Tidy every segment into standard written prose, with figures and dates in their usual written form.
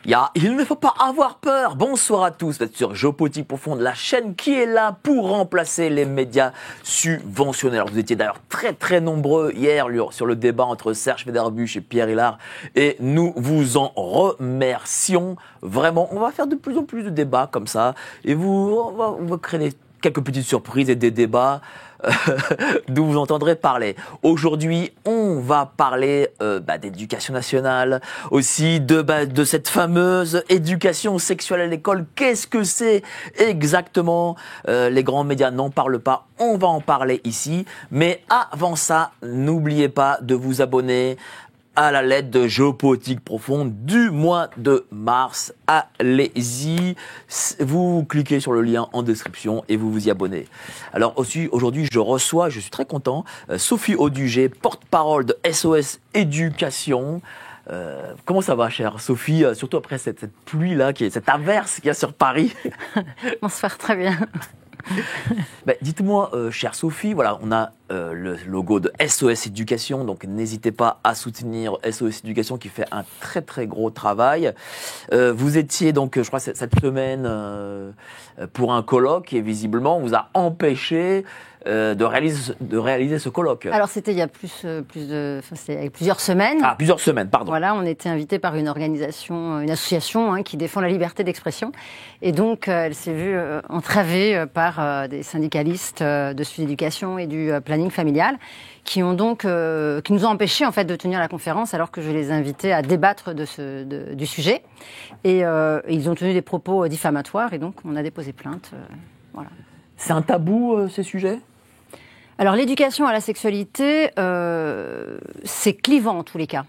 Il ne faut pas avoir peur. Bonsoir à tous, vous êtes sur Géopolitique Profonde, la chaîne qui est là pour remplacer les médias subventionnés. Alors vous étiez d'ailleurs très nombreux hier sur le débat entre Serge Federbusch et Pierre Hilard et nous vous en remercions. Vraiment, on va faire de plus en plus de débats comme ça et on va créer quelques petites surprises et des débats d'où vous entendrez parler. Aujourd'hui, on va parler d'éducation nationale, aussi de cette fameuse éducation sexuelle à l'école. Qu'est-ce que c'est exactement ? Les grands médias n'en parlent pas, on va en parler ici. Mais avant ça, n'oubliez pas de vous abonner à la lettre de Géopolitique Profonde du mois de mars. Allez-y, vous cliquez sur le lien en description et vous vous y abonnez. Alors aussi, aujourd'hui, je suis très content, Sophie Audugé, porte-parole de SOS Éducation. Comment ça va, chère Sophie, surtout après cette pluie-là, cette averse qu'il y a sur Paris? Bonsoir, très bien. Dites-moi, chère Sophie, voilà, on a le logo de SOS Éducation, donc n'hésitez pas à soutenir SOS Éducation qui fait un très gros travail. Vous étiez donc, je crois, cette semaine pour un colloque et visiblement on vous a empêché de réaliser ce colloque. Alors c'était il y a c'était plusieurs semaines. Ah, plusieurs semaines, pardon. Voilà, on était invité par une association qui défend la liberté d'expression. Et donc elle s'est vue entravée par des syndicalistes de Sud Éducation et du planning familial qui nous ont empêchés en fait de tenir la conférence alors que je les invitais à débattre du sujet. Et ils ont tenu des propos diffamatoires et donc on a déposé plainte. Voilà. C'est un tabou, ces sujets ? Alors l'éducation à la sexualité, c'est clivant en tous les cas.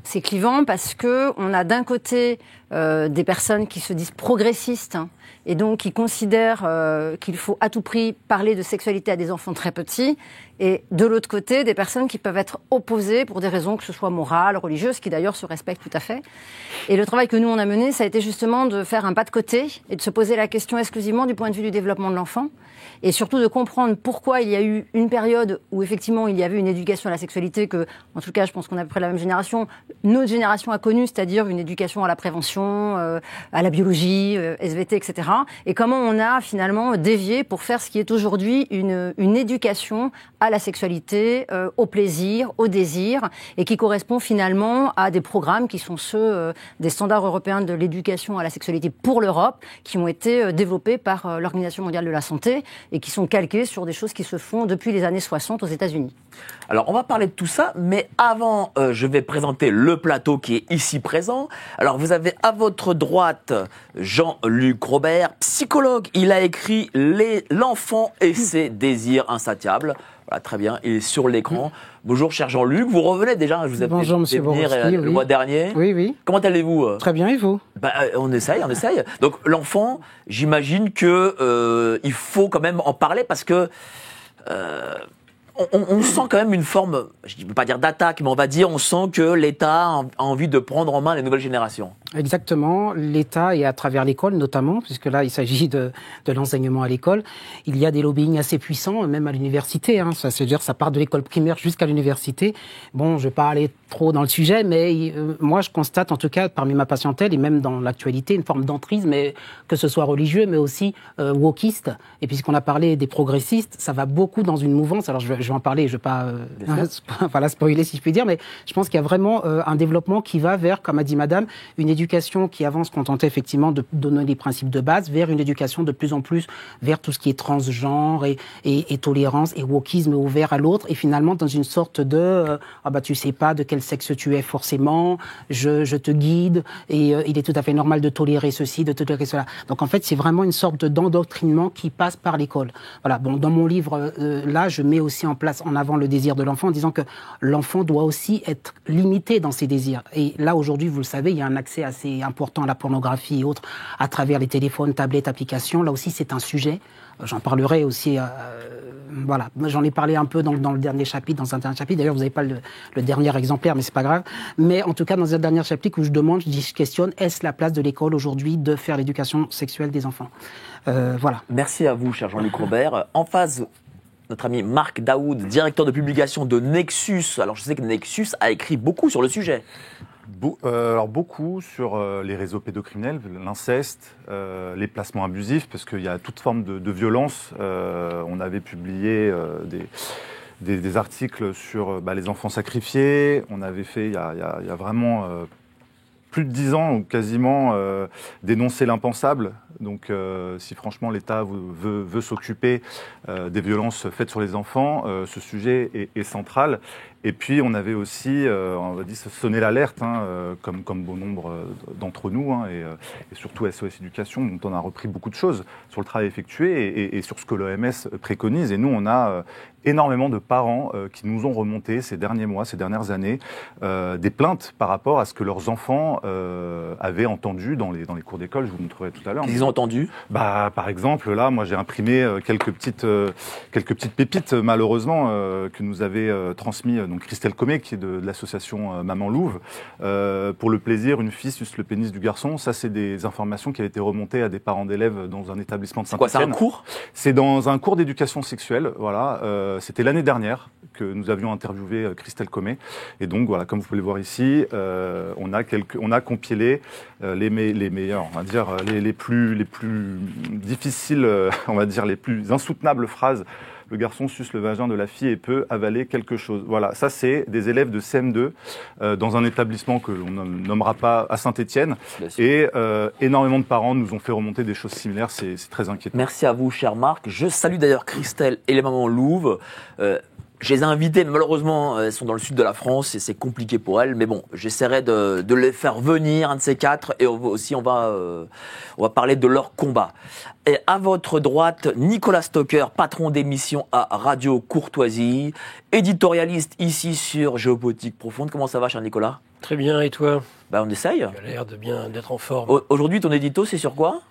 C'est clivant parce que on a d'un côté des personnes qui se disent progressistes et donc qui considèrent qu'il faut à tout prix parler de sexualité à des enfants très petits, et de l'autre côté des personnes qui peuvent être opposées pour des raisons que ce soit morales, religieuses, qui d'ailleurs se respectent tout à fait. Et le travail que nous on a mené, ça a été justement de faire un pas de côté et de se poser la question exclusivement du point de vue du développement de l'enfant. Et surtout de comprendre pourquoi il y a eu une période où effectivement il y avait une éducation à la sexualité que, en tout cas je pense qu'on a à peu près la même génération, notre génération a connue, c'est-à-dire une éducation à la prévention, à la biologie, SVT, etc. Et comment on a finalement dévié pour faire ce qui est aujourd'hui une éducation à la sexualité, au plaisir, au désir, et qui correspond finalement à des programmes qui sont ceux des standards européens de l'éducation à la sexualité pour l'Europe, qui ont été développés par l'Organisation mondiale de la santé, et qui sont calqués sur des choses qui se font depuis les années 60 aux États-Unis. Alors, on va parler de tout ça, mais avant, je vais présenter le plateau qui est ici présent. Alors, vous avez à votre droite Jean-Luc Robert, psychologue. Il a écrit L'enfant et ses désirs insatiables. Voilà, très bien, il est sur l'écran. Bonjour, cher Jean-Luc. Vous revenez déjà, je vous ai Bonjour, monsieur Borowski, le mois dernier. Oui. Comment allez-vous ? Très bien, et vous ? On essaye. Donc, l'enfant, j'imagine que il faut quand même en parler parce que on sent quand même une forme, je ne veux pas dire d'attaque, mais on sent que l'État a envie de prendre en main les nouvelles générations. Exactement, l'État et à travers l'école notamment, puisque là il s'agit de l'enseignement à l'école, il y a des lobbying assez puissants, même à l'université, ça veut dire ça part de l'école primaire jusqu'à l'université. Bon, je ne vais pas aller trop dans le sujet, mais moi je constate en tout cas parmi ma patientèle et même dans l'actualité une forme d'entrisme, mais que ce soit religieux, mais aussi wokiste. Et puisqu'on a parlé des progressistes, ça va beaucoup dans une mouvance. Alors je vais en parler, je ne vais pas spoiler si je puis dire, mais je pense qu'il y a vraiment un développement qui va vers, comme a dit madame, une éducation qui avant se contentait effectivement de donner des principes de base vers une éducation de plus en plus vers tout ce qui est transgenre et tolérance et wokisme ouvert à l'autre, et finalement dans une sorte de tu sais pas de quel sexe tu es forcément, je te guide et il est tout à fait normal de tolérer ceci, de tolérer cela. Donc en fait c'est vraiment une sorte d'endoctrinement qui passe par l'école. Voilà. Bon, dans mon livre là je mets aussi en avant le désir de l'enfant en disant que l'enfant doit aussi être limité dans ses désirs. Et là aujourd'hui vous le savez, il y a un accès assez important à la pornographie et autres à travers les téléphones, tablettes, applications. Là aussi, c'est un sujet. J'en parlerai aussi. Voilà, j'en ai parlé un peu dans le dernier chapitre, dans un dernier chapitre. D'ailleurs, vous n'avez pas le dernier exemplaire, mais c'est pas grave. Mais en tout cas, dans un dernier chapitre où je questionne, est-ce la place de l'école aujourd'hui de faire l'éducation sexuelle des enfants ? Voilà. Merci à vous, cher Jean-Luc Robert. En phase, notre ami Marc Daoud, directeur de publication de Nexus. Alors, je sais que Nexus a écrit beaucoup sur le sujet. Alors beaucoup sur les réseaux pédocriminels, l'inceste, les placements abusifs, parce qu'il y a toute forme de violence. On avait publié des articles sur les enfants sacrifiés. On avait fait, il y a vraiment plus de 10 ans, quasiment, dénoncer l'impensable. Donc si franchement l'État veut s'occuper des violences faites sur les enfants, ce sujet est central. Et puis on avait aussi, on va dire, sonné l'alerte, comme bon nombre d'entre nous, et surtout SOS Éducation, dont on a repris beaucoup de choses sur le travail effectué et sur ce que l'OMS préconise. Et nous, on a énormément de parents qui nous ont remonté ces derniers mois, ces dernières années, des plaintes par rapport à ce que leurs enfants avaient entendu dans les cours d'école. Je vous montrerai tout à l'heure. Ils ont entendu. Par exemple, là, moi, j'ai imprimé quelques petites pépites, malheureusement, que nous avait transmis donc Christelle Comé, qui est de l'association Maman Louve. Pour le plaisir, une fille suce le pénis du garçon. Ça, c'est des informations qui avaient été remontées à des parents d'élèves dans un établissement de Saint-Étienne. C'est quoi, c'est un cours ? C'est dans un cours d'éducation sexuelle, voilà. C'était l'année dernière que nous avions interviewé Christelle Comé. Et donc, voilà, comme vous pouvez le voir ici, on a compilé les meilleurs, on va dire, les plus difficiles, on va dire, les plus insoutenables phrases. Le garçon suce le vagin de la fille et peut avaler quelque chose. Voilà, ça c'est des élèves de CM2 dans un établissement que l'on ne nommera pas à Saint-Étienne. Et énormément de parents nous ont fait remonter des choses similaires, c'est très inquiétant. Merci à vous, cher Marc. Je salue d'ailleurs Christelle et les mamans Louve. Je les ai invitées, mais malheureusement, elles sont dans le sud de la France et c'est compliqué pour elles. Mais bon, j'essaierai de les faire venir, un de ces quatre, et aussi on va parler de leur combat. Et à votre droite, Nicolas Stocker, patron d'émission à Radio Courtoisie, éditorialiste ici sur Géopolitique Profonde. Comment ça va, cher Nicolas ? Très bien, et toi ? On essaye. Tu as l'air d'être en forme. Aujourd'hui, ton édito, c'est sur quoi ?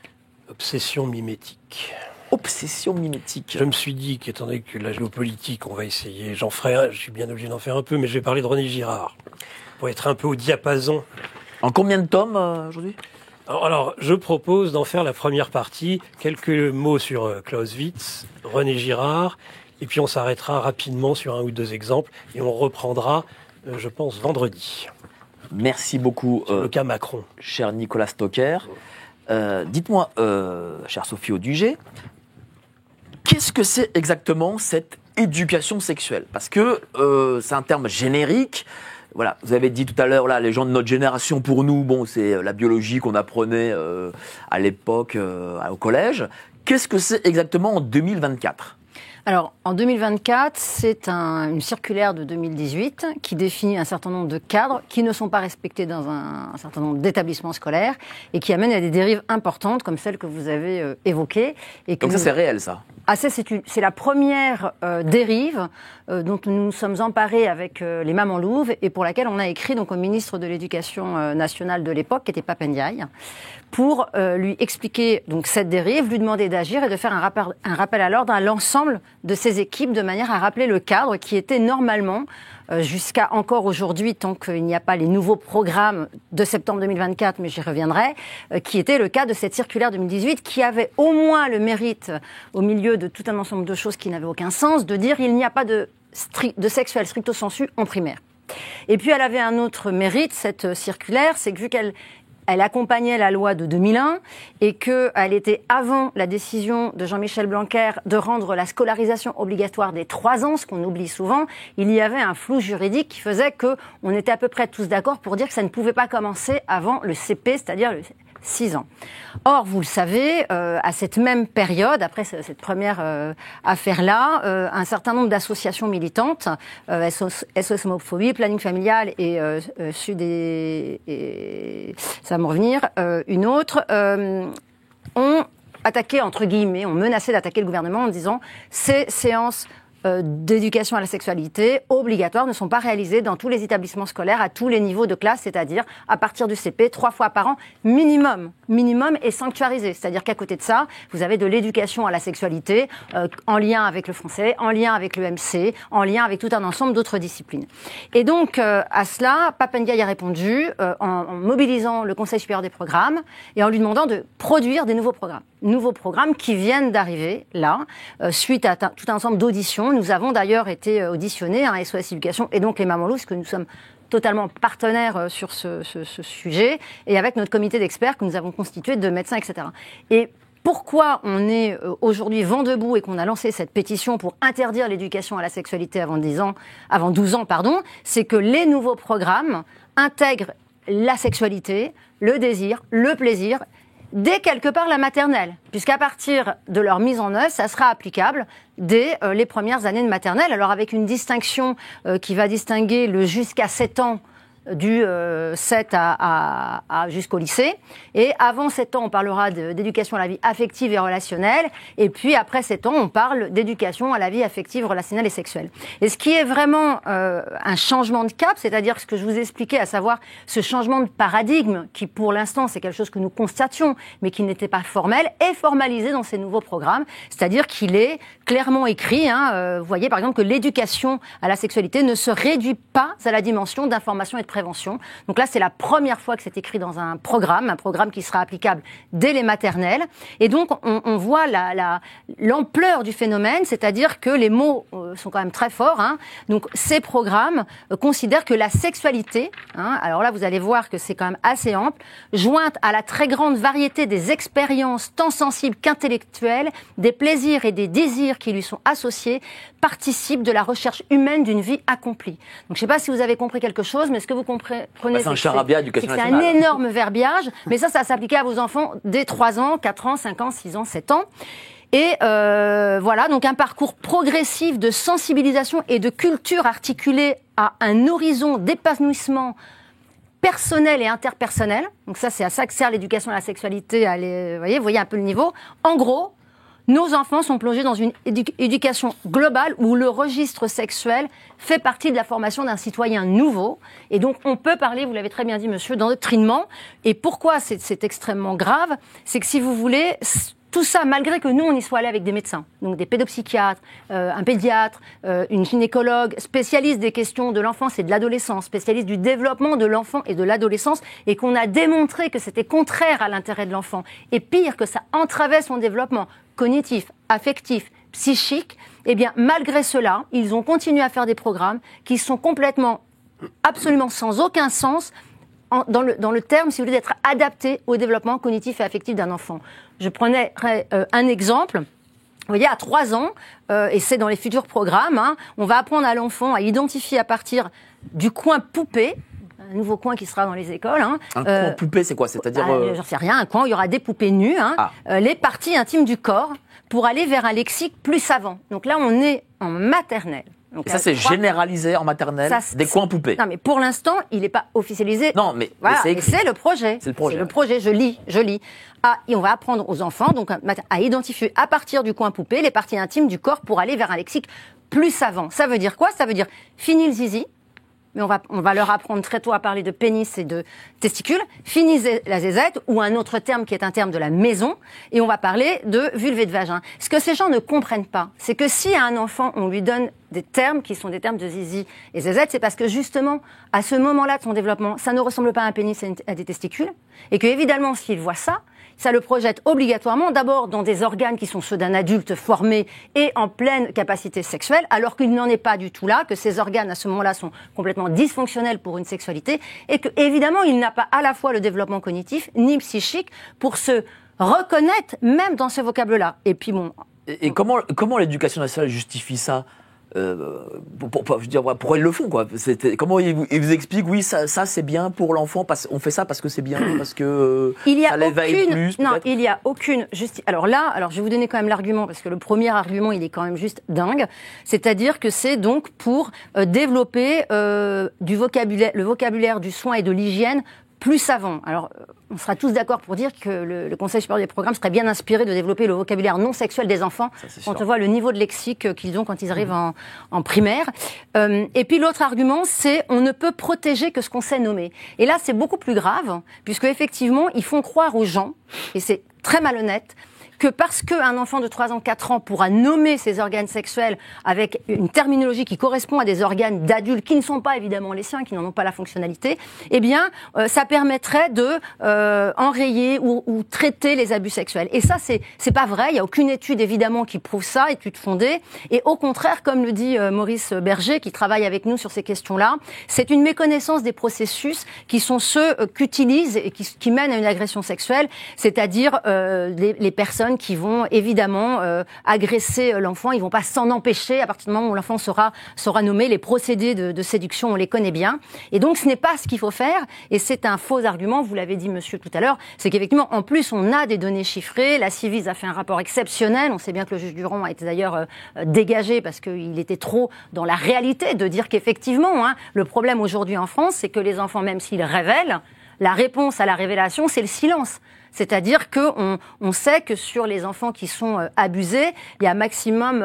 Obsession mimétique. Obsession mimétique. Je me suis dit qu'étant donné que la géopolitique, on va essayer, je suis bien obligé d'en faire un peu, mais je vais parler de René Girard, pour être un peu au diapason. En combien de tomes aujourd'hui ? Alors, je propose d'en faire la première partie, quelques mots sur Clausewitz, René Girard, et puis on s'arrêtera rapidement sur un ou deux exemples, et on reprendra, je pense, vendredi. Merci beaucoup. Sur le cas Macron. Cher Nicolas Stocker. Dites-moi, chère Sophie Audugé, qu'est-ce que c'est exactement cette éducation sexuelle ? Parce que c'est un terme générique. Voilà, vous avez dit tout à l'heure, là, les gens de notre génération, pour nous, c'est la biologie qu'on apprenait à l'époque au collège. Qu'est-ce que c'est exactement en 2024 ? Alors, en 2024, c'est une circulaire de 2018 qui définit un certain nombre de cadres qui ne sont pas respectés dans un certain nombre d'établissements scolaires et qui amènent à des dérives importantes comme celles que vous avez évoquées. Donc ça, c'est réel, ça ? C'est la première dérive dont nous nous sommes emparés avec les Mamans Louve et pour laquelle on a écrit donc au ministre de l'Éducation nationale de l'époque, qui était Pap Ndiaye, pour lui expliquer donc cette dérive, lui demander d'agir et de faire un rappel à l'ordre à l'ensemble de ses équipes de manière à rappeler le cadre qui était normalement jusqu'à encore aujourd'hui, tant qu'il n'y a pas les nouveaux programmes de septembre 2024, mais j'y reviendrai, qui était le cas de cette circulaire 2018, qui avait au moins le mérite, au milieu de tout un ensemble de choses qui n'avaient aucun sens, de dire il n'y a pas de sexuel stricto sensu en primaire. Et puis elle avait un autre mérite, cette circulaire, c'est que vu qu'elle accompagnait la loi de 2001 et qu'elle était avant la décision de Jean-Michel Blanquer de rendre la scolarisation obligatoire des 3 ans, ce qu'on oublie souvent, il y avait un flou juridique qui faisait qu'on était à peu près tous d'accord pour dire que ça ne pouvait pas commencer avant le CP, c'est-à-dire 6 ans. Or, vous le savez, à cette même période, après cette première affaire-là, un certain nombre d'associations militantes, SOS Homophobie, Planning Familial et Sud et ça va me revenir, une autre, ont attaqué, entre guillemets, ont menacé d'attaquer le gouvernement en disant ces séances d'éducation à la sexualité obligatoires ne sont pas réalisées dans tous les établissements scolaires à tous les niveaux de classe, c'est-à-dire à partir du CP, 3 fois par an, minimum et sanctuarisé. C'est-à-dire qu'à côté de ça, vous avez de l'éducation à la sexualité en lien avec le français, en lien avec le MC, en lien avec tout un ensemble d'autres disciplines. Et donc, à cela, Pap Ndiaye a répondu en mobilisant le Conseil supérieur des programmes et en lui demandant de produire des nouveaux programmes qui viennent d'arriver là, suite à tout un ensemble d'auditions. Nous avons d'ailleurs été auditionnés à SOS Éducation et donc les Mamans Louve, parce que nous sommes totalement partenaire sur ce sujet, et avec notre comité d'experts que nous avons constitué de médecins, etc. Et pourquoi on est aujourd'hui vent debout et qu'on a lancé cette pétition pour interdire l'éducation à la sexualité avant 12 ans, c'est que les nouveaux programmes intègrent la sexualité, le désir, le plaisir, dès quelque part la maternelle, puisqu'à partir de leur mise en œuvre, ça sera applicable dès les premières années de maternelle, alors avec une distinction qui va distinguer le jusqu'à 7 ans du 7 jusqu'au lycée. Et avant 7 ans, on parlera d'éducation à la vie affective et relationnelle. Et puis après 7 ans, on parle d'éducation à la vie affective, relationnelle et sexuelle. Et ce qui est vraiment un changement de cap, c'est-à-dire ce que je vous expliquais, à savoir ce changement de paradigme qui, pour l'instant, c'est quelque chose que nous constations, mais qui n'était pas formel, est formalisé dans ces nouveaux programmes. C'est-à-dire qu'il est clairement écrit, vous voyez par exemple que l'éducation à la sexualité ne se réduit pas à la dimension d'information et de prévention. Donc là, c'est la première fois que c'est écrit dans un programme qui sera applicable dès les maternelles. Et donc, on voit l'ampleur du phénomène, c'est-à-dire que les mots sont quand même très forts. Donc, ces programmes considèrent que la sexualité, alors là, vous allez voir que c'est quand même assez ample, jointe à la très grande variété des expériences, tant sensibles qu'intellectuelles, des plaisirs et des désirs qui lui sont associés, participe de la recherche humaine d'une vie accomplie. Donc, je ne sais pas si vous avez compris quelque chose, mais ce que vous comprenez, c'est un charabia éducation nationale. C'est un énorme verbiage, mais ça s'appliquait à vos enfants dès 3 ans, 4 ans, 5 ans, 6 ans, 7 ans. Et voilà, donc un parcours progressif de sensibilisation et de culture articulé à un horizon d'épanouissement personnel et interpersonnel. Donc ça, c'est à ça que sert l'éducation à la sexualité. Vous voyez un peu le niveau. En gros, nos enfants sont plongés dans une éducation globale où le registre sexuel fait partie de la formation d'un citoyen nouveau. Et donc, on peut parler, vous l'avez très bien dit, monsieur, d'endoctrinement. Et pourquoi c'est extrêmement grave? C'est que si vous voulez, tout ça, malgré que nous, on y soit allé avec des médecins, donc des pédopsychiatres, un pédiatre, une gynécologue, spécialiste des questions de l'enfance et de l'adolescence, spécialiste du développement de l'enfant et de l'adolescence, et qu'on a démontré que c'était contraire à l'intérêt de l'enfant, et pire, que ça entravait son développement cognitif, affectif, psychique, eh bien, malgré cela, ils ont continué à faire des programmes qui sont complètement, absolument sans aucun sens, dans le terme, si vous voulez, d'être adaptés au développement cognitif et affectif d'un enfant. Je prenais un exemple. Vous voyez, à 3 ans, et c'est dans les futurs programmes, on va apprendre à l'enfant à identifier à partir du coin poupée, un nouveau coin qui sera dans les écoles. Un coin poupée, c'est quoi? C'est-à-dire j'en sais rien, un coin où il y aura des poupées nues, les parties intimes du corps, pour aller vers un lexique plus savant. Donc là, on est en maternelle. Donc, et ça, c'est généralisé en maternelle, des coins poupées. Non, mais pour l'instant, il n'est pas officialisé. Non, mais, voilà, c'est écrit. C'est le projet. C'est le projet. C'est le projet, je lis. Et on va apprendre aux enfants donc, à identifier à partir du coin poupée les parties intimes du corps pour aller vers un lexique plus savant. Ça veut dire quoi? Ça veut dire fini le zizi. Mais on va leur apprendre très tôt à parler de pénis et de testicules, fini la zézette, ou un autre terme qui est un terme de la maison, et on va parler de vulve et de vagin. Ce que ces gens ne comprennent pas, c'est que si à un enfant, on lui donne des termes qui sont des termes de zizi et zézette, c'est parce que justement, à ce moment-là de son développement, ça ne ressemble pas à un pénis et à des testicules, et que évidemment, s'il voit ça le projette obligatoirement d'abord dans des organes qui sont ceux d'un adulte formé et en pleine capacité sexuelle, alors qu'il n'en est pas du tout là, que ces organes à ce moment-là sont complètement dysfonctionnels pour une sexualité, et que évidemment il n'a pas à la fois le développement cognitif ni psychique pour se reconnaître même dans ce vocable-là. Et puis bon. Et comment l'éducation nationale justifie ça? Je veux dire, pourquoi ils le font, quoi? Comment ils vous expliquent, oui, ça c'est bien pour l'enfant, on fait ça parce que c'est bien, parce que ça l'éveille plus. Non, il n'y a aucune justice. Alors je vais vous donner quand même l'argument, parce que le premier argument, il est quand même juste dingue. C'est-à-dire que c'est donc pour développer le vocabulaire du soin et de l'hygiène plus savant. Alors, on sera tous d'accord pour dire que le Conseil supérieur des programmes serait bien inspiré de développer le vocabulaire non sexuel des enfants, quand on voit le niveau de lexique qu'ils ont quand ils arrivent en primaire. Et puis l'autre argument, c'est on ne peut protéger que ce qu'on sait nommer. Et là, c'est beaucoup plus grave, puisque effectivement, ils font croire aux gens, et c'est très malhonnête, que parce qu'un enfant de 3 ans, 4 ans pourra nommer ses organes sexuels avec une terminologie qui correspond à des organes d'adultes qui ne sont pas évidemment les siens, qui n'en ont pas la fonctionnalité, eh bien, ça permettrait de enrayer ou traiter les abus sexuels. Et ça, c'est pas vrai. Il y a aucune étude évidemment qui prouve ça, étude fondée. Et au contraire, comme le dit Maurice Berger, qui travaille avec nous sur ces questions-là, c'est une méconnaissance des processus qui sont ceux qu'utilisent et qui mènent à une agression sexuelle, c'est-à-dire les personnes qui vont évidemment agresser l'enfant. Ils vont pas s'en empêcher à partir du moment où l'enfant sera nommé. Les procédés de séduction, on les connaît bien. Et donc, ce n'est pas ce qu'il faut faire. Et c'est un faux argument, vous l'avez dit, monsieur, tout à l'heure. C'est qu'effectivement, en plus, on a des données chiffrées. La Ciivise a fait un rapport exceptionnel. On sait bien que le juge Durand a été d'ailleurs dégagé parce qu'il était trop dans la réalité de dire qu'effectivement, le problème aujourd'hui en France, c'est que les enfants, même s'ils révèlent, la réponse à la révélation, c'est le silence. C'est-à-dire qu'on sait que sur les enfants qui sont abusés, il y a maximum,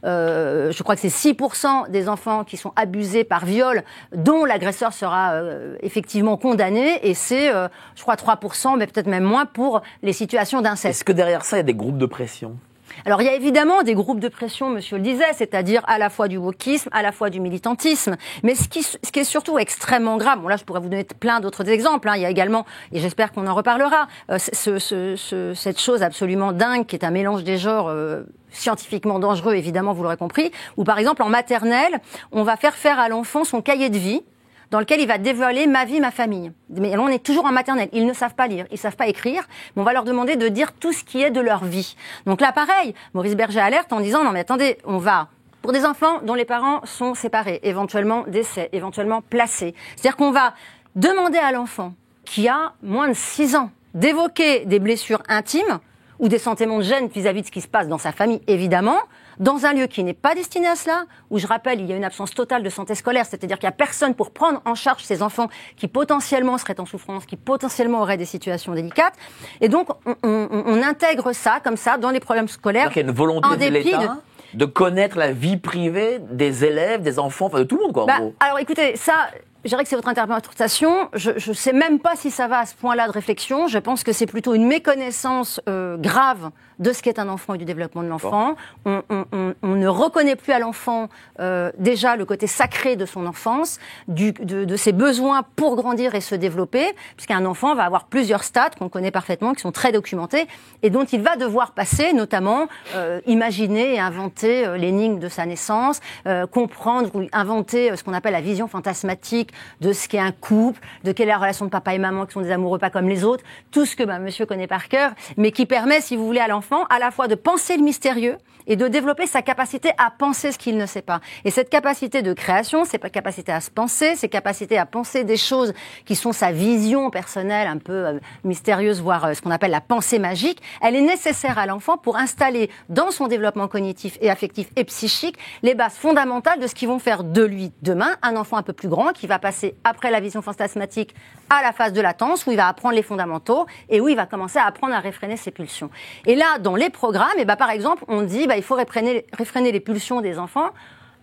je crois que c'est 6% des enfants qui sont abusés par viol, dont l'agresseur sera effectivement condamné, et c'est, je crois, 3%, mais peut-être même moins pour les situations d'inceste. Est-ce que derrière ça, il y a des groupes de pression ? Alors, il y a évidemment des groupes de pression, monsieur le disait, c'est-à-dire à la fois du wokisme, à la fois du militantisme. Mais ce qui est surtout extrêmement grave, bon là, je pourrais vous donner plein d'autres exemples, il y a également, et j'espère qu'on en reparlera, cette chose absolument dingue qui est un mélange des genres scientifiquement dangereux, évidemment, vous l'aurez compris, où par exemple, en maternelle, on va faire à l'enfant son cahier de vie, dans lequel il va dévoiler ma vie, ma famille. Mais là, on est toujours en maternelle. Ils ne savent pas lire, ils ne savent pas écrire, mais on va leur demander de dire tout ce qui est de leur vie. Donc là, pareil, Maurice Berger alerte en disant, non mais attendez, on va, pour des enfants dont les parents sont séparés, éventuellement décès, éventuellement placés. C'est-à-dire qu'on va demander à l'enfant qui a moins de 6 ans d'évoquer des blessures intimes ou des sentiments de gêne vis-à-vis de ce qui se passe dans sa famille, évidemment, dans un lieu qui n'est pas destiné à cela, où je rappelle, il y a une absence totale de santé scolaire, c'est-à-dire qu'il n'y a personne pour prendre en charge ces enfants qui potentiellement seraient en souffrance, qui potentiellement auraient des situations délicates. Et donc, on intègre ça, comme ça, dans les problèmes scolaires. Donc il y a une volonté de l'État de connaître la vie privée des élèves, des enfants, enfin de tout le monde, quoi, en gros. Alors écoutez, ça... Je dirais que c'est votre interprétation. Je ne sais même pas si ça va à ce point-là de réflexion. Je pense que c'est plutôt une méconnaissance grave de ce qu'est un enfant et du développement de l'enfant. On ne reconnaît plus à l'enfant déjà le côté sacré de son enfance, de ses besoins pour grandir et se développer, puisqu'un enfant va avoir plusieurs stades qu'on connaît parfaitement, qui sont très documentés, et dont il va devoir passer, notamment imaginer et inventer l'énigme de sa naissance, comprendre ou inventer ce qu'on appelle la vision fantasmatique de ce qu'est un couple, de quelle est la relation de papa et maman qui sont des amoureux pas comme les autres, tout ce que monsieur connaît par cœur, mais qui permet, si vous voulez, à l'enfant à la fois de penser le mystérieux et de développer sa capacité à penser ce qu'il ne sait pas. Et cette capacité de création, cette capacité à se penser, cette capacité à penser des choses qui sont sa vision personnelle un peu mystérieuse, voire ce qu'on appelle la pensée magique, elle est nécessaire à l'enfant pour installer dans son développement cognitif et affectif et psychique les bases fondamentales de ce qui vont faire de lui demain un enfant un peu plus grand qui va passer après la vision fantasmatique à la phase de latence où il va apprendre les fondamentaux et où il va commencer à apprendre à réfréner ses pulsions. Et là, dans les programmes, par exemple, on dit il faut réfréner les pulsions des enfants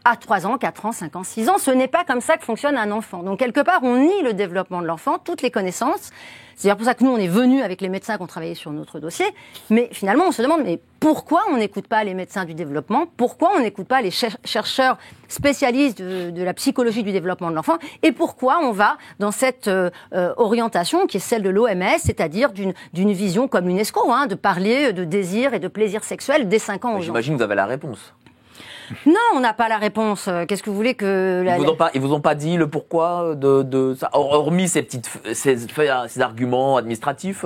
à 3 ans, 4 ans, 5 ans, 6 ans. Ce n'est pas comme ça que fonctionne un enfant. Donc, quelque part, on nie le développement de l'enfant, toutes les connaissansts. C'est d'ailleurs pour ça que nous, on est venus avec les médecins qui ont travaillé sur notre dossier. Mais finalement, on se demande, mais pourquoi on n'écoute pas les médecins du développement? Pourquoi on n'écoute pas les chercheurs spécialistes de la psychologie du développement de l'enfant? Et pourquoi on va dans cette orientation qui est celle de l'OMS, c'est-à-dire d'une vision comme l'UNESCO, de parler de désir et de plaisir sexuel dès 5 ans aux gens? J'imagine que vous avez la réponse. Non, on n'a pas la réponse. Qu'est-ce que vous voulez que... Ils vous ont pas dit le pourquoi de ça, hormis ces arguments administratifs?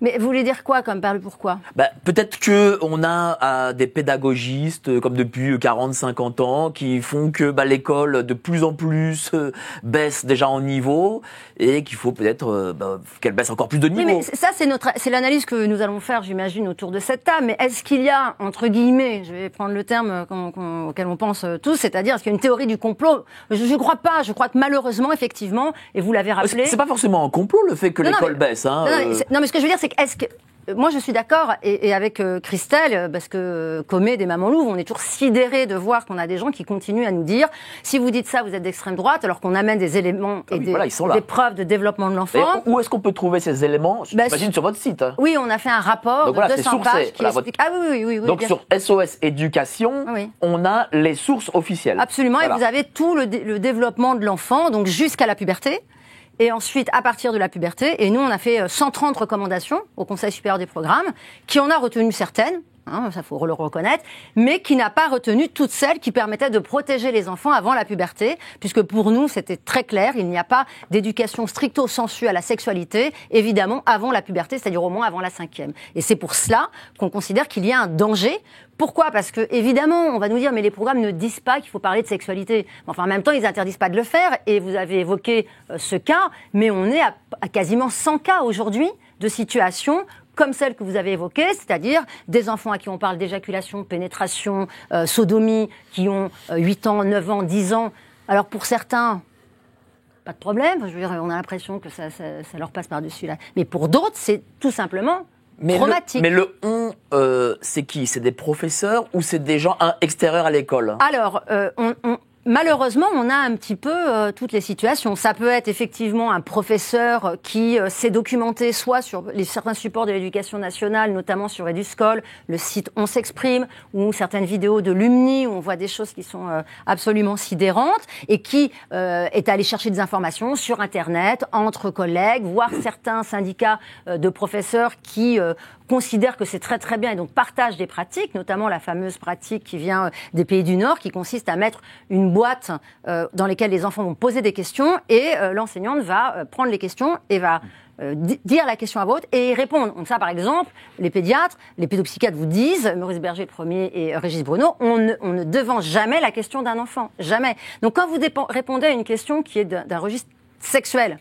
Mais vous voulez dire quoi comme par le pourquoi? Peut-être que on a des pédagogistes comme depuis 40-50 ans qui font que l'école de plus en plus baisse déjà en niveau et qu'il faut peut-être qu'elle baisse encore plus de niveau. Oui, mais ça c'est l'analyse que nous allons faire, j'imagine, autour de cette table. Mais est-ce qu'il y a, entre guillemets, je vais prendre le terme auquel on pense tous, c'est-à-dire est-ce qu'il y a une théorie du complot? Je crois pas. Je crois que malheureusement, effectivement, et vous l'avez rappelé... C'est pas forcément un complot le fait que l'école baisse. Non, mais ce que je veux dire, c'est que moi, je suis d'accord, et avec Christelle, parce que Comé des Mamans Louves, on est toujours sidérés de voir qu'on a des gens qui continuent à nous dire si vous dites ça, vous êtes d'extrême droite, alors qu'on amène des éléments et des preuves de développement de l'enfant. Où est-ce qu'on peut trouver ces éléments? J'imagine sur votre site. Oui, on a fait un rapport de 200 pages qui explique. Ah oui. Donc sur SOS Éducation, on a les sources officielles. Absolument, et vous avez tout le développement de l'enfant, donc jusqu'à la puberté. Et ensuite, à partir de la puberté, et nous, on a fait 130 recommandations au Conseil supérieur des programmes, qui en a retenu certaines, ça faut le reconnaître, mais qui n'a pas retenu toutes celles qui permettaient de protéger les enfants avant la puberté, puisque pour nous, c'était très clair, il n'y a pas d'éducation stricto sensu à la sexualité, évidemment, avant la puberté, c'est-à-dire au moins avant la 5e. Et c'est pour cela qu'on considère qu'il y a un danger. Pourquoi ? Parce que, évidemment, on va nous dire, mais les programmes ne disent pas qu'il faut parler de sexualité. Enfin, en même temps, ils n'interdisent pas de le faire, et vous avez évoqué ce cas, mais on est à quasiment 100 cas aujourd'hui de situations comme celle que vous avez évoquée, c'est-à-dire des enfants à qui on parle d'éjaculation, pénétration, sodomie, qui ont 8 ans, 9 ans, 10 ans. Alors pour certains, pas de problème, je veux dire, on a l'impression que ça leur passe par-dessus là. Mais pour d'autres, c'est tout simplement traumatique. Mais le on, c'est qui ? C'est des professeurs ou c'est des gens extérieurs à l'école ? Alors, malheureusement, on a un petit peu toutes les situations. Ça peut être effectivement un professeur qui s'est documenté soit sur certains supports de l'éducation nationale, notamment sur Eduscol, le site On s'exprime, ou certaines vidéos de Lumni où on voit des choses qui sont absolument sidérantes, et qui est allé chercher des informations sur Internet, entre collègues, voire certains syndicats de professeurs qui considèrent que c'est très très bien et donc partagent des pratiques, notamment la fameuse pratique qui vient des pays du Nord, qui consiste à mettre une boîte dans lesquelles les enfants vont poser des questions et l'enseignante va prendre les questions et va dire la question à voix haute et y répondre. Donc ça, par exemple, les pédiatres, les pédopsychiatres vous disent, Maurice Berger le premier et Régis Bruno, on ne devance jamais la question d'un enfant, jamais. Donc quand vous répondez à une question qui est d'un registre sexuel,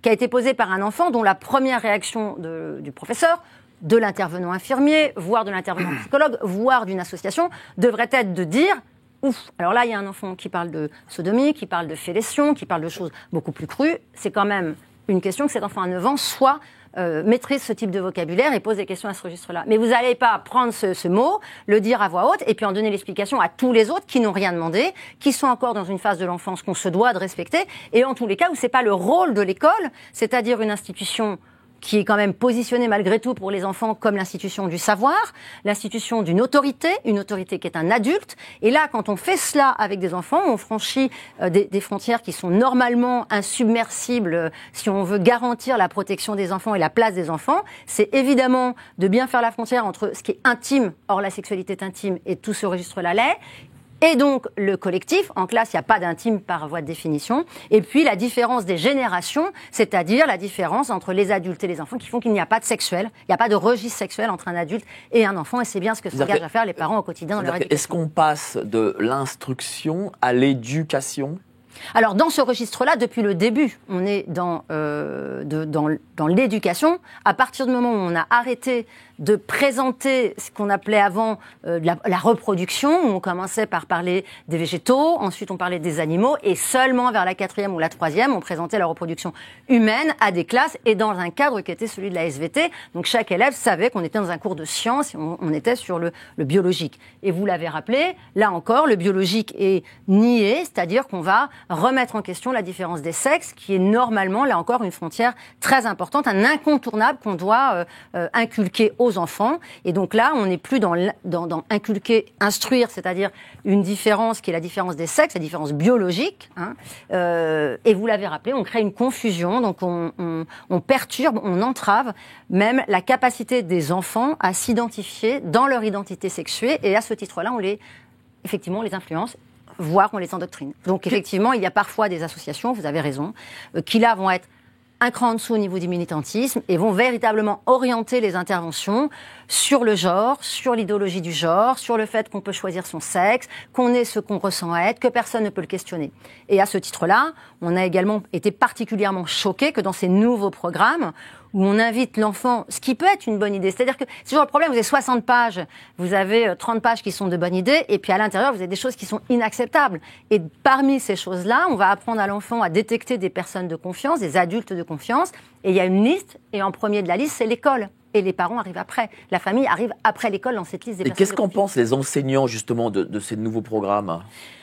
qui a été posée par un enfant dont la première réaction du professeur, de l'intervenant infirmier, voire de l'intervenant psychologue, voire d'une association, devrait être de dire ouf, alors là il y a un enfant qui parle de sodomie, qui parle de fellation, qui parle de choses beaucoup plus crues, c'est quand même une question que cet enfant à 9 ans soit maîtrise ce type de vocabulaire et pose des questions à ce registre-là. Mais vous n'allez pas prendre ce mot, le dire à voix haute et puis en donner l'explication à tous les autres qui n'ont rien demandé, qui sont encore dans une phase de l'enfance qu'on se doit de respecter, et en tous les cas où c'est pas le rôle de l'école, c'est-à-dire une institution qui est quand même positionnée malgré tout pour les enfants comme l'institution du savoir, l'institution d'une autorité, une autorité qui est un adulte. Et là, quand on fait cela avec des enfants, on franchit des frontières qui sont normalement insubmersibles si on veut garantir la protection des enfants et la place des enfants. C'est évidemment de bien faire la frontière entre ce qui est intime, or la sexualité est intime, et tout ce registre-là l'est. Et donc, le collectif, en classe, il n'y a pas d'intime par voie de définition. Et puis, la différence des générations, c'est-à-dire la différence entre les adultes et les enfants qui font qu'il n'y a pas de sexuel. Il n'y a pas de registre sexuel entre un adulte et un enfant. Et c'est bien ce que s'engagent à faire les parents au quotidien dans leur éducation. Est-ce qu'on passe de l'instruction à l'éducation ? Alors, dans ce registre-là, depuis le début, on est dans l'éducation. À partir du moment où on a arrêté de présenter ce qu'on appelait avant la reproduction, où on commençait par parler des végétaux, ensuite on parlait des animaux, et seulement vers la 4e ou la 3e, on présentait la reproduction humaine à des classes et dans un cadre qui était celui de la SVT. Donc chaque élève savait qu'on était dans un cours de sciences et on était sur le biologique. Et vous l'avez rappelé, là encore, le biologique est nié, c'est-à-dire qu'on va remettre en question la différence des sexes, qui est normalement, là encore, une frontière très importante, un incontournable qu'on doit inculquer aux enfants. Et donc là, on n'est plus dans inculquer, instruire, c'est-à-dire une différence qui est la différence des sexes, la différence biologique. Et vous l'avez rappelé, on crée une confusion, donc on perturbe, on entrave même la capacité des enfants à s'identifier dans leur identité sexuée. Et à ce titre-là, on les influence, voire on les endoctrine. Donc effectivement, il y a parfois des associations, vous avez raison, qui là vont être un cran en dessous au niveau du militantisme et vont véritablement orienter les interventions sur le genre, sur l'idéologie du genre, sur le fait qu'on peut choisir son sexe, qu'on est ce qu'on ressent être, que personne ne peut le questionner. Et à ce titre-là, on a également été particulièrement choqués que dans ces nouveaux programmes où on invite l'enfant, ce qui peut être une bonne idée. C'est-à-dire que c'est toujours le problème, vous avez 60 pages, vous avez 30 pages qui sont de bonnes idées, et puis à l'intérieur, vous avez des choses qui sont inacceptables. Et parmi ces choses-là, on va apprendre à l'enfant à détecter des personnes de confiance, des adultes de confiance, et il y a une liste, et en premier de la liste, c'est l'école. et les parents arrivent après. La famille arrive après l'école dans cette liste des Et personnes. qu'est-ce qu'en pensent les enseignants justement de ces nouveaux programmes ?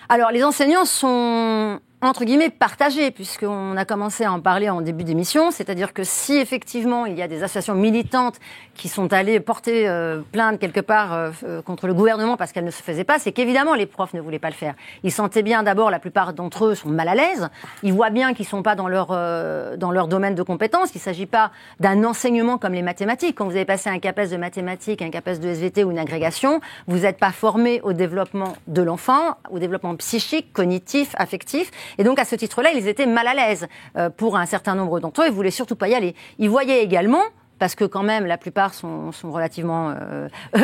Alors, les enseignants sont, entre guillemets, partagés, puisqu'on a commencé à en parler en début d'émission. C'est-à-dire que si, effectivement, il y a des associations militantes qui sont allées porter plainte quelque part contre le gouvernement parce qu'elles ne se faisaient pas, c'est qu'évidemment, les profs ne voulaient pas le faire. Ils sentaient bien, d'abord, la plupart d'entre eux sont mal à l'aise. Ils voient bien qu'ils ne sont pas dans leur domaine de compétences. Il ne s'agit pas d'un enseignement comme les mathématiques. Quand vous avez passé un CAPES de mathématiques, un CAPES de SVT ou une agrégation, vous n'êtes pas formé au développement de l'enfant, au développement psychique, cognitif, affectif. Et donc, à ce titre-là, ils étaient mal à l'aise pour un certain nombre d'entre eux. Ils voulaient surtout pas y aller. Ils voyaient également, parce que quand même, la plupart sont relativement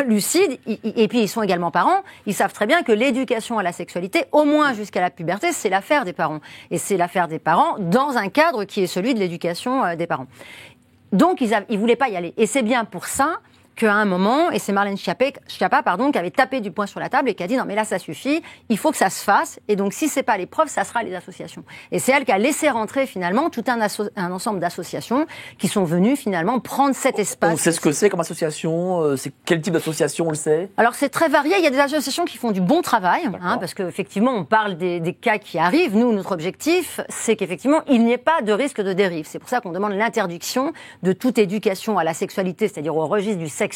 lucides, et puis ils sont également parents, ils savent très bien que l'éducation à la sexualité, au moins jusqu'à la puberté, c'est l'affaire des parents. Et c'est l'affaire des parents dans un cadre qui est celui de l'éducation des parents. Donc, ils voulaient pas y aller. Et c'est bien pour ça qu'à un moment, et c'est Marlène Schiappa, qui avait tapé du poing sur la table et qui a dit non mais là ça suffit, il faut que ça se fasse, et donc si c'est pas les profs, ça sera les associations. Et c'est elle qui a laissé rentrer finalement tout un ensemble d'associations qui sont venues finalement prendre cet espace. On sait ce que c'est comme association, c'est quel type d'association, on le sait ? Alors c'est très varié, il y a des associations qui font du bon travail, parce qu'effectivement on parle des cas qui arrivent. Nous, notre objectif, c'est qu'effectivement il n'y ait pas de risque de dérive. C'est pour ça qu'on demande l'interdiction de toute éducation à la sexualité, c'est-à-dire au registre du sexuel,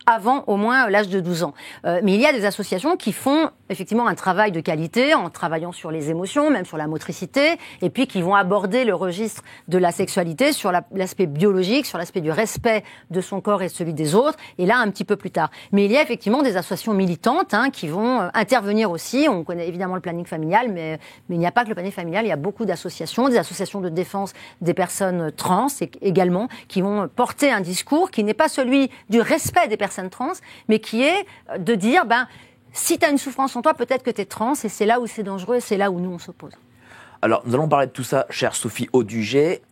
avant au moins l'âge de 12 ans. Mais il y a des associations qui font effectivement un travail de qualité en travaillant sur les émotions, même sur la motricité, et puis qui vont aborder le registre de la sexualité sur l'aspect biologique, sur l'aspect du respect de son corps et celui des autres, et là un petit peu plus tard. Mais il y a effectivement des associations militantes qui vont intervenir aussi. On connaît évidemment le planning familial, mais il n'y a pas que le planning familial, il y a beaucoup d'associations, des associations de défense des personnes trans également, qui vont porter un discours qui n'est pas celui du respect des personnes trans, mais qui est de dire, si tu as une souffrance en toi, peut-être que tu es trans, et c'est là où c'est dangereux, et c'est là où nous, on s'oppose. Alors, nous allons parler de tout ça, chère Sophie Audugé.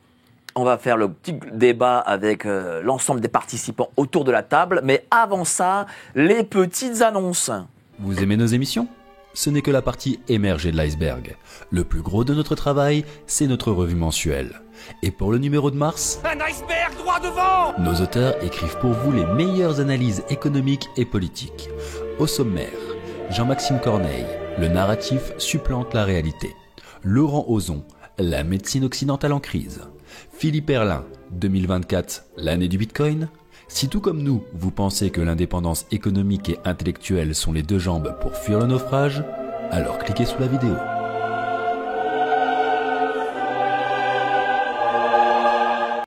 On va faire le petit débat avec l'ensemble des participants autour de la table, mais avant ça, les petites annonces. Vous aimez nos émissions ? Ce n'est que la partie émergée de l'iceberg. Le plus gros de notre travail, c'est notre revue mensuelle. Et pour le numéro de mars, un iceberg droit devant! Nos auteurs écrivent pour vous les meilleures analyses économiques et politiques. Au sommaire, Jean-Maxime Corneille, le narratif supplante la réalité. Laurent Ozon, la médecine occidentale en crise. Philippe Erlin, 2024, l'année du Bitcoin. Si tout comme nous, vous pensez que l'indépendance économique et intellectuelle sont les deux jambes pour fuir le naufrage, alors cliquez sous la vidéo.